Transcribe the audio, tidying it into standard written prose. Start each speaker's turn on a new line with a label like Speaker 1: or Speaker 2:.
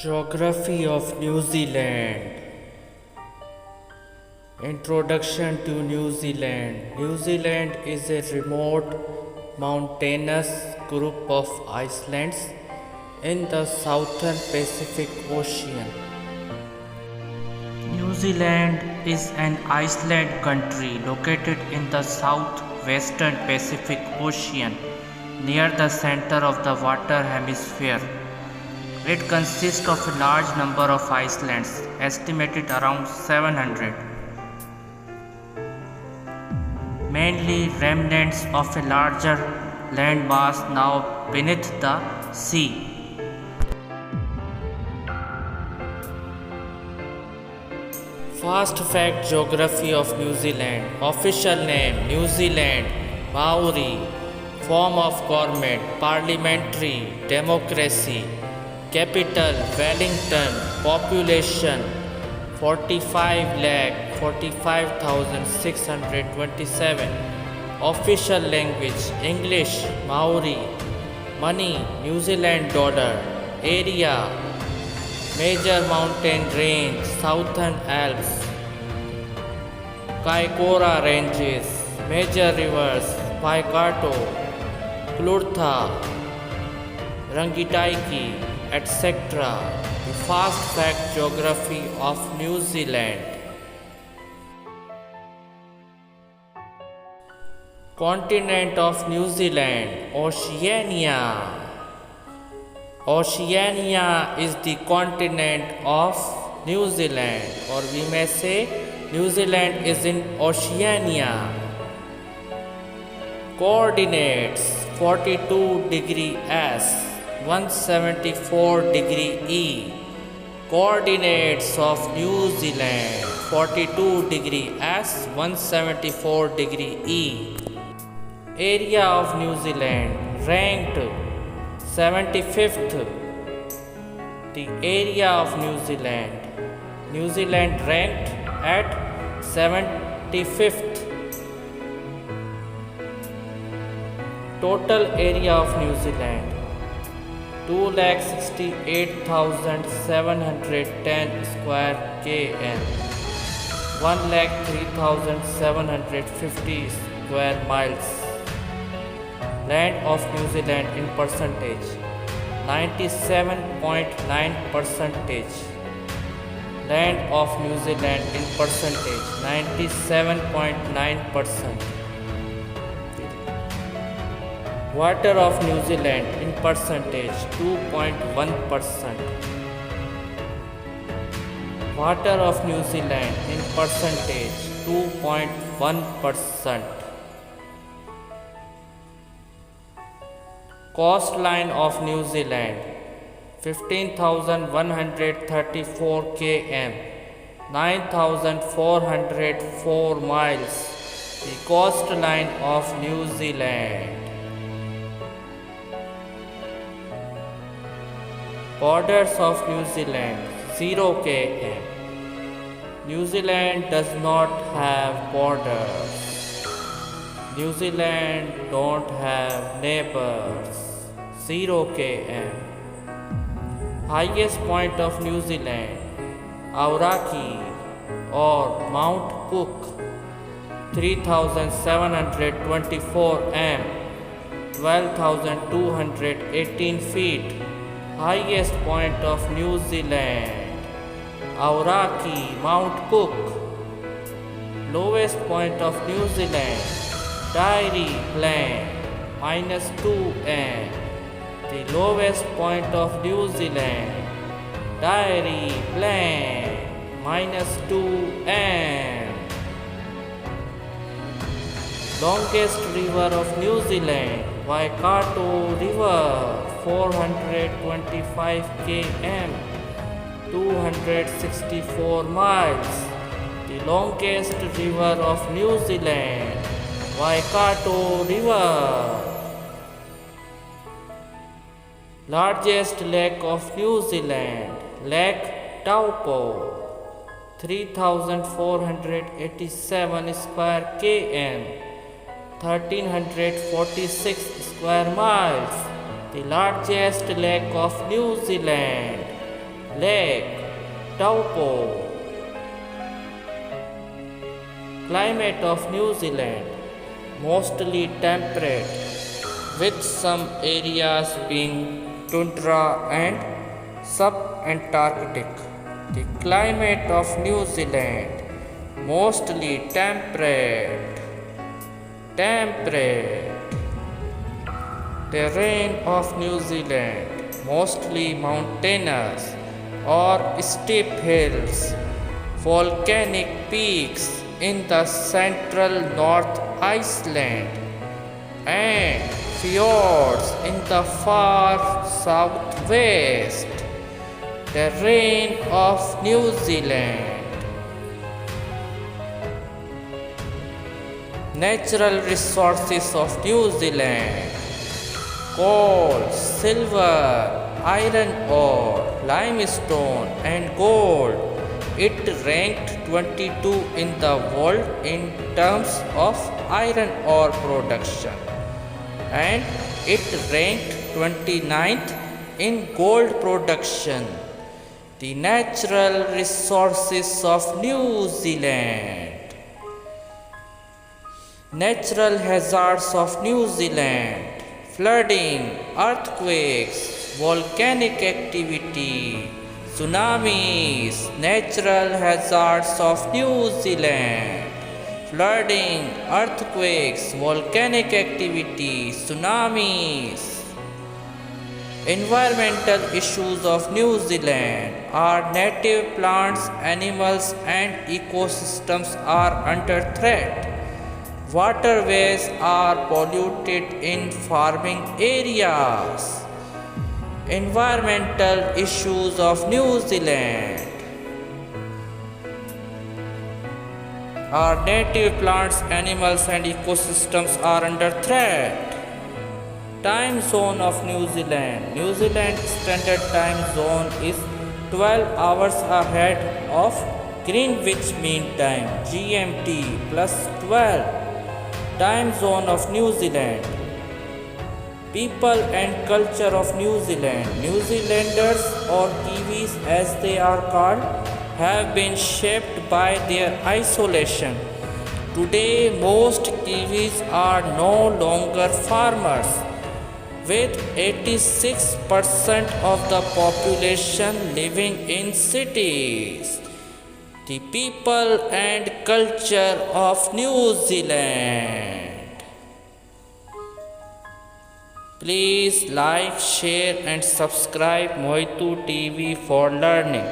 Speaker 1: Geography of New Zealand. Introduction to New Zealand. New Zealand is a remote mountainous group of islands in the southern Pacific Ocean. New Zealand is an island country located in the southwestern Pacific Ocean near the center of the water hemisphere. It consists of a large number of islands, estimated around 700, mainly remnants of a larger landmass now beneath the sea. Fast fact: Geography of New Zealand. Official name: New Zealand, Maori. Form of government: parliamentary democracy. Capital: Wellington. Population: 45,45,627. Official language: English, Maori. Money: New Zealand dollar. Area: major mountain range: Southern Alps, Kaikoura Ranges. Major rivers: Waikato, Clutha, Rangitaiki, etc. The fast fact: Geography of New Zealand. Continent of New Zealand: Oceania. Oceania is the continent of New Zealand, or we may say New Zealand is in Oceania. Coordinates: 42 degree S, 174 degree E. Coordinates of New Zealand: 42 degree S, 174 degree E. Area of New Zealand ranked 75th. The area of New Zealand. New Zealand ranked at 75th. Total area of New Zealand: 2,68,710 square km, 1,03,750 square miles. Land of New Zealand in percentage: 97.9%. Land of New Zealand in percentage: 97.9%. Water of New Zealand in percentage: 2.1%. Water of New Zealand in percentage: 2.1%. Coastline of New Zealand: 15,134 km, 9,404 miles. The coastline of New Zealand. Borders of New Zealand: 0 km. New Zealand does not have borders. New Zealand don't have neighbors. 0 km. Highest point of New Zealand: Aoraki or Mount Cook, 3,724 m, 12,218 feet. Highest point of New Zealand: Aoraki, Mount Cook. Lowest point of New Zealand: Dairy Plain, -2 m. The lowest point of New Zealand: Dairy Plain, -2 m. Longest river of New Zealand: Waikato River, 425 km, 264 miles. The longest river of New Zealand: Waikato River. Largest lake of New Zealand: Lake Taupo, 3,487 square km, 1,346 square miles. The largest lake of New Zealand. Lake Taupo. Climate of New Zealand mostly temperate, with some areas being tundra and subantarctic. The climate of New Zealand mostly temperate. Terrain of New Zealand mostly mountainous or steep hills, volcanic peaks in the central North Iceland, and fjords in the far southwest. Terrain of New Zealand. Natural resources of New Zealand: coal, silver, iron ore, limestone, and gold. It ranked 22 in the world in terms of iron ore production, and it ranked 29th in gold production. The natural resources of New Zealand. Natural hazards of New Zealand: flooding, earthquakes, volcanic activity, tsunamis. Natural hazards of New Zealand: flooding, earthquakes, volcanic activity, tsunamis. Environmental issues of New Zealand are native plants, animals, and ecosystems are under threat. Waterways are polluted in farming areas. Environmental issues of New Zealand are native plants, animals, and ecosystems are under threat. Time zone of New Zealand. New Zealand Standard Time Zone is 12 hours ahead of Greenwich Mean Time (GMT) plus 12. Time zone of New Zealand. People and culture of New Zealand. New Zealanders, or Kiwis as they are called, have been shaped by their isolation. Today, most Kiwis are no longer farmers, with 86% of the population living in cities. The people and culture of New Zealand. Please like, share and subscribe Mohitu TV for learning.